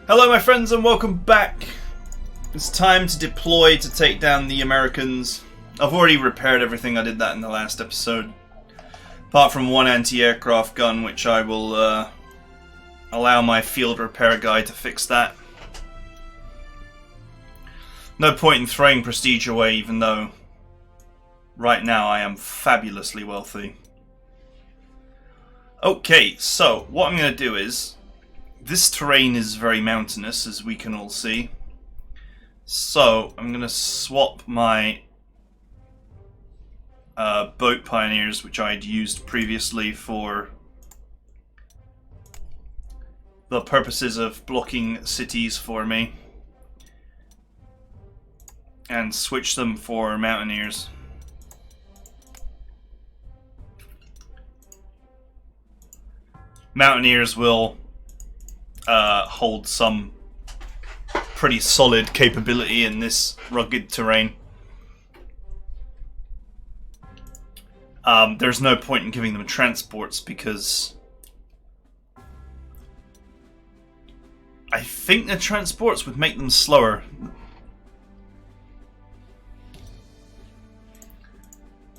Hello my friends and welcome back. It's time to deploy to take down the Americans. I've already repaired everything, I did that in the last episode. Apart from one anti-aircraft gun, which I will allow my field repair guy to fix that. No point in throwing prestige away, even though right now I am fabulously wealthy. Okay, so what I'm going to do is, this terrain is very mountainous, as we can all see. So I'm going to swap my boat pioneers, which I had used previously for the purposes of blocking cities for me, and switch them for mountaineers. Mountaineers will hold some pretty solid capability in this rugged terrain. There's no point in giving them transports because I think the transports would make them slower.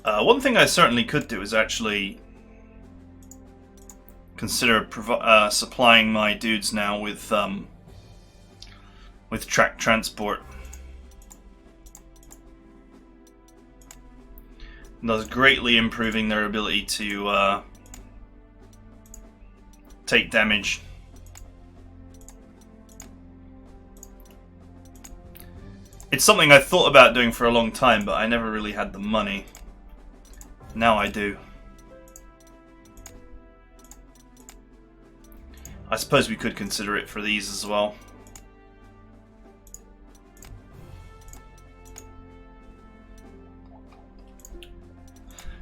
One thing I certainly could do is actually consider supplying my dudes now with track transport. And thus greatly improving their ability to take damage. It's something I thought about doing for a long time, but I never really had the money. Now I do. I suppose we could consider it for these as well.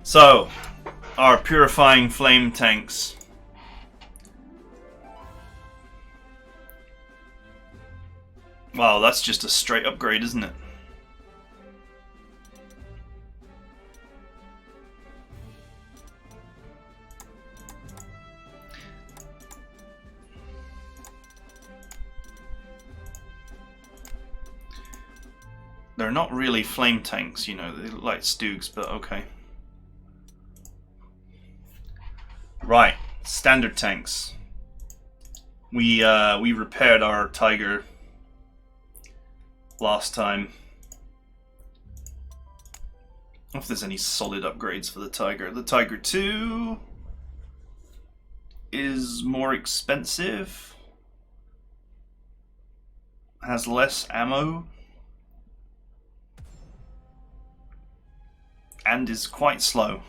So, our purifying flame tanks. Wow, that's just a straight upgrade, isn't it? They're not really flame tanks, you know, they look like Stoogs, but okay. Right, standard tanks. We repaired our Tiger last time. I don't know if there's any solid upgrades for the Tiger. The Tiger 2 is more expensive, has less ammo, and is quite slow.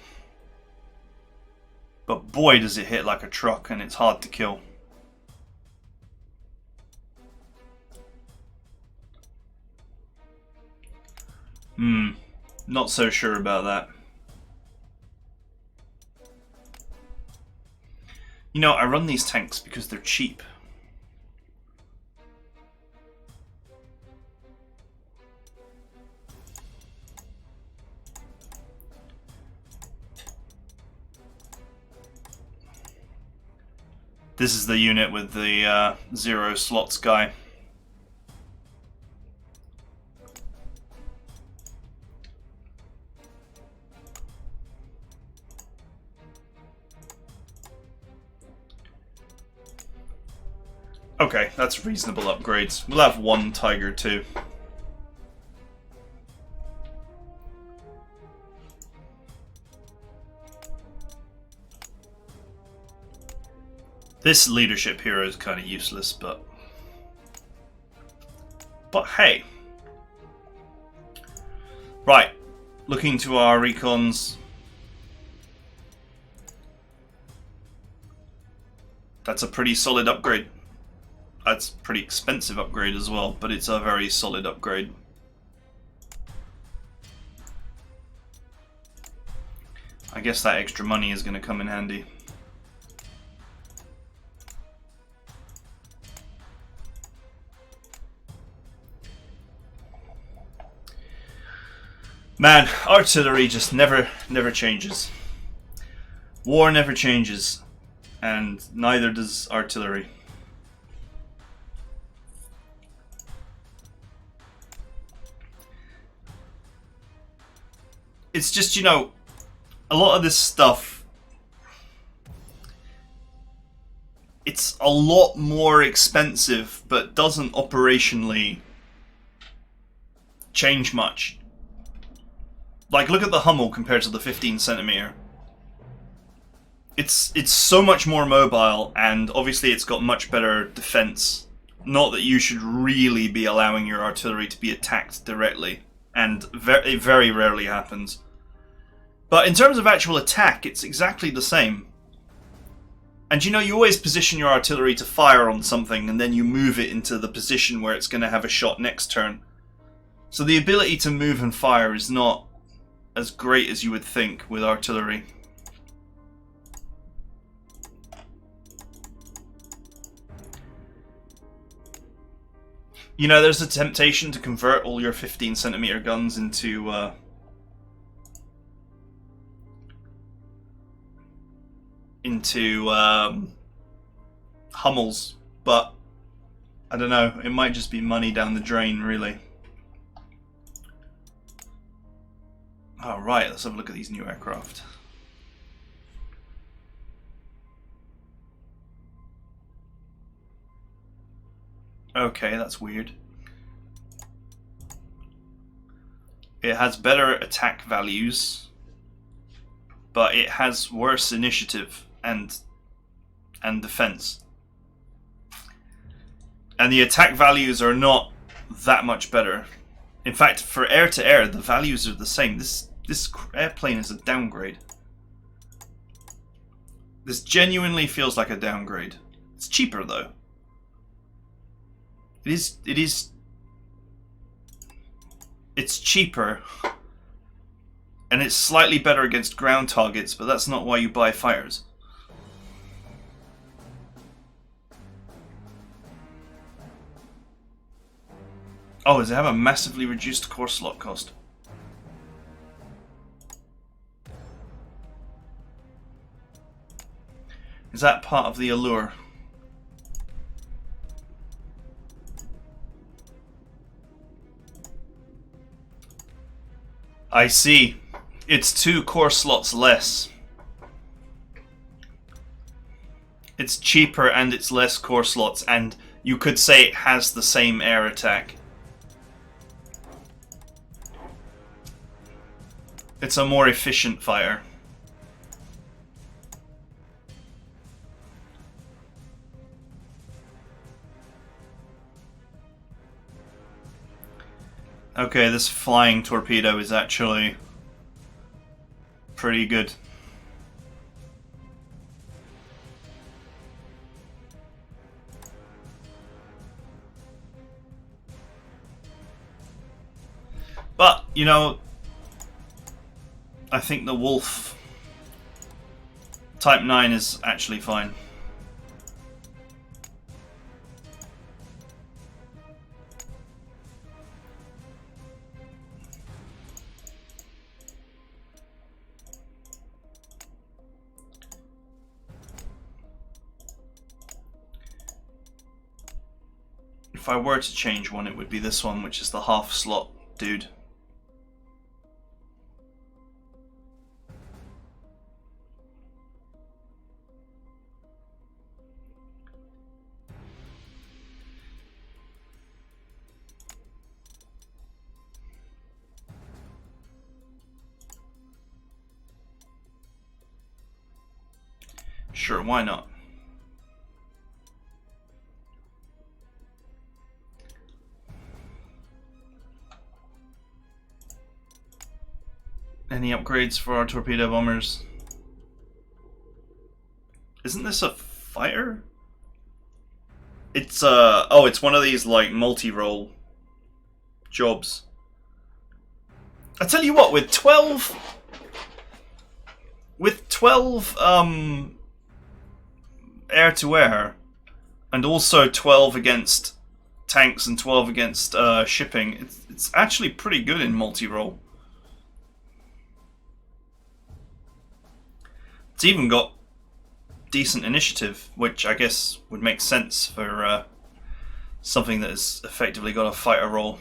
But boy does it hit like a truck, and it's hard to kill. Not so sure about that. You know, I run these tanks because they're cheap. This is the unit with the 0 slots guy. Okay, that's reasonable upgrades. We'll have one Tiger too. This leadership hero is kind of useless, but hey. Right, looking to our recons. That's a pretty solid upgrade. That's a pretty expensive upgrade as well, but it's a very solid upgrade. I guess that extra money is going to come in handy. Man, artillery just never changes. War never changes, and neither does artillery. It's just, you know, a lot of this stuff, it's a lot more expensive, but doesn't operationally change much. Like, look at the Hummel compared to the 15cm. It's so much more mobile, and obviously it's got much better defense. Not that you should really be allowing your artillery to be attacked directly, and it very rarely happens. But in terms of actual attack, it's exactly the same. And you know, you always position your artillery to fire on something, and then you move it into the position where it's going to have a shot next turn. So the ability to move and fire is not as great as you would think with artillery. You know, there's a temptation to convert all your 15cm guns into Hummels, but I don't know, it might just be money down the drain, really. Alright, let's have a look at these new aircraft. Okay, that's weird. It has better attack values, but it has worse initiative and defense. And the attack values are not that much better. In fact, for air-to-air, the values are the same. This airplane is a downgrade. This genuinely feels like a downgrade. It's cheaper, though. It's cheaper, and it's slightly better against ground targets, but that's not why you buy fighters. Oh, does it have a massively reduced core slot cost? Is that part of the allure? I see. It's 2 core slots less. It's cheaper and it's less core slots, and you could say it has the same air attack. It's a more efficient fighter. Okay, this flying torpedo is actually pretty good. But, you know, I think the Wolf Type 9 is actually fine. If I were to change one, it would be this one, which is the half slot dude. Sure, why not? Any upgrades for our torpedo bombers? Isn't this a fighter? It's oh, it's one of these like multi-role jobs. I tell you what, with 12 air-to-air, and also 12 against tanks and 12 against shipping, it's actually pretty good in multi-role. It's even got decent initiative, which I guess would make sense for something that has effectively got a fighter role.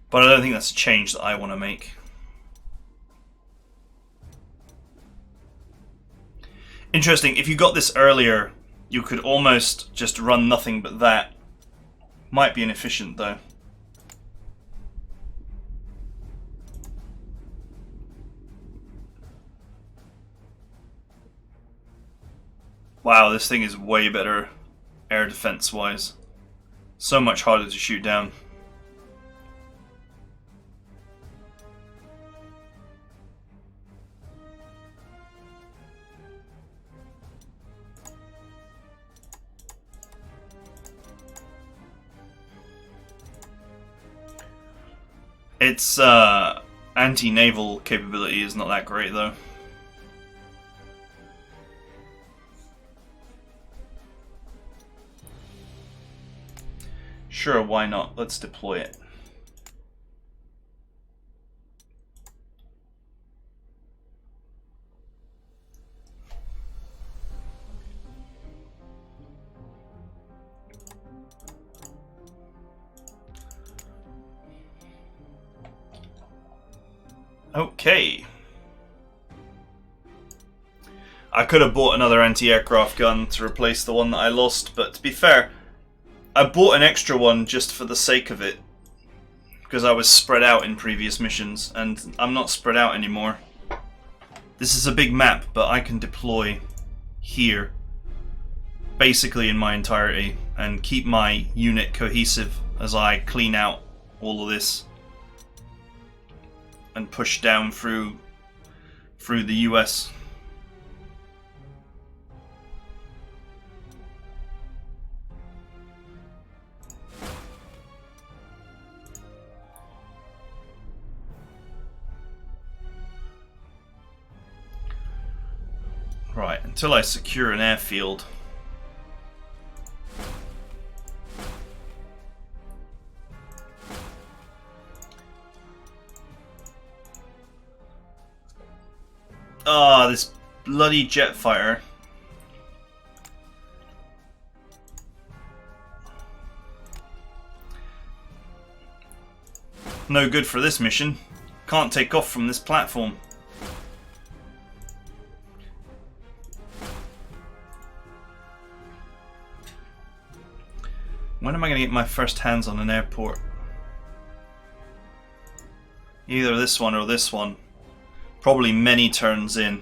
But I don't think that's a change that I want to make. Interesting, if you got this earlier, you could almost just run nothing but that. Might be inefficient though. Wow, this thing is way better air defense wise. So much harder to shoot down. Its anti-naval capability is not that great though. Sure, why not? Let's deploy it. Okay. I could have bought another anti-aircraft gun to replace the one that I lost, but to be fair, I bought an extra one just for the sake of it, because I was spread out in previous missions, and I'm not spread out anymore. This is a big map, but I can deploy here, basically in my entirety, and keep my unit cohesive as I clean out all of this and push down through the US. Right, until I secure an airfield. Ah, this bloody jet fighter. No good for this mission. Can't take off from this platform. When am I going to get my first hands on an airport? Either this one or this one. Probably many turns in.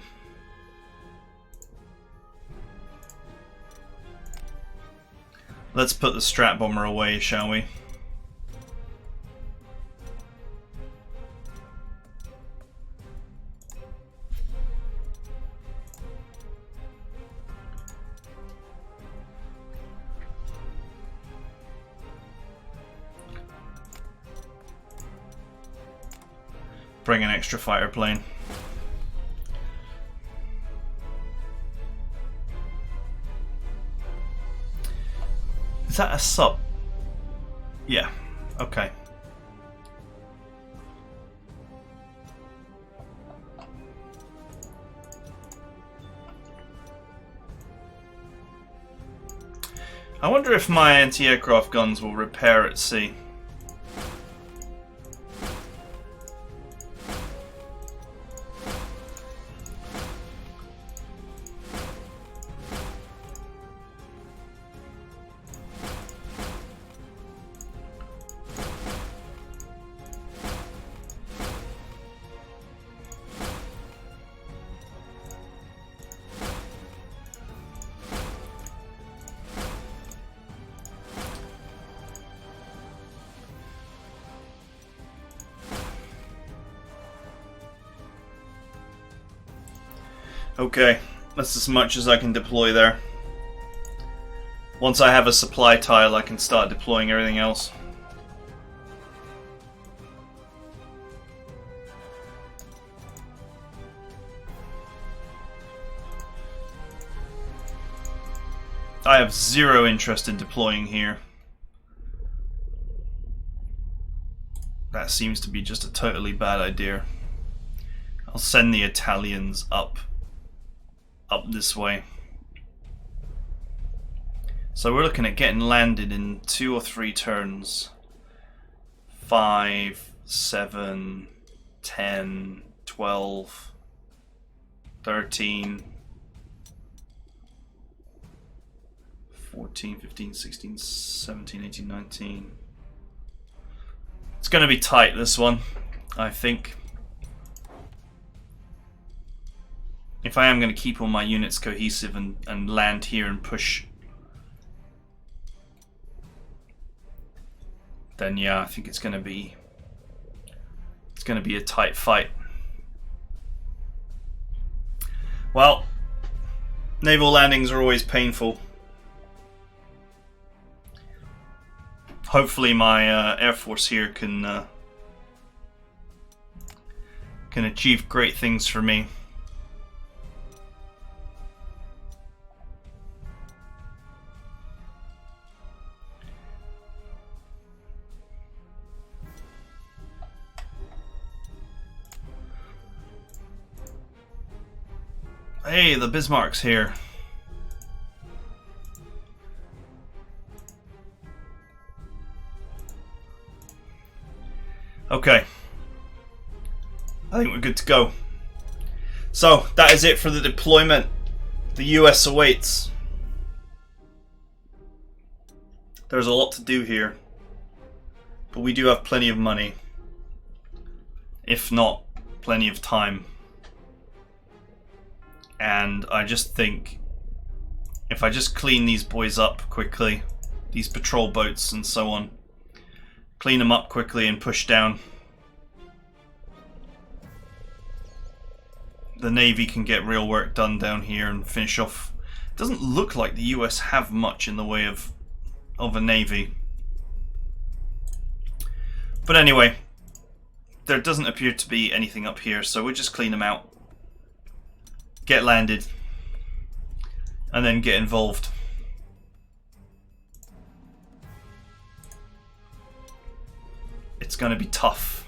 Let's put the strat bomber away, shall we? Bring an extra fighter plane. Is that a sub? Yeah, okay. I wonder if my anti-aircraft guns will repair at sea. Okay, that's as much as I can deploy there. Once I have a supply tile, I can start deploying everything else. I have zero interest in deploying here. That seems to be just a totally bad idea. I'll send the Italians up this way. So we're looking at getting landed in 2 or 3 turns. 5, 7, 10, 12, 13, 14, 15, 16, 17, 18, 19. It's going to be tight, this one, I think. If I am going to keep all my units cohesive and land here and push, then yeah, I think it's going to be a tight fight. Well, naval landings are always painful. Hopefully my Air Force here can achieve great things for me. Hey, the Bismarck's here. Okay. I think we're good to go. So, that is it for the deployment. The US awaits. There's a lot to do here. But we do have plenty of money. If not, plenty of time. And I just think if I just clean these boys up quickly, these patrol boats and so on, clean them up quickly and push down, the Navy can get real work done down here and finish off. It doesn't look like the US have much in the way of a Navy. But anyway, there doesn't appear to be anything up here, so we'll just clean them out. Get landed, and then get involved. It's going to be tough.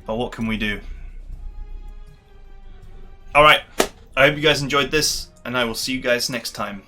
But what can we do? Alright, I hope you guys enjoyed this, and I will see you guys next time.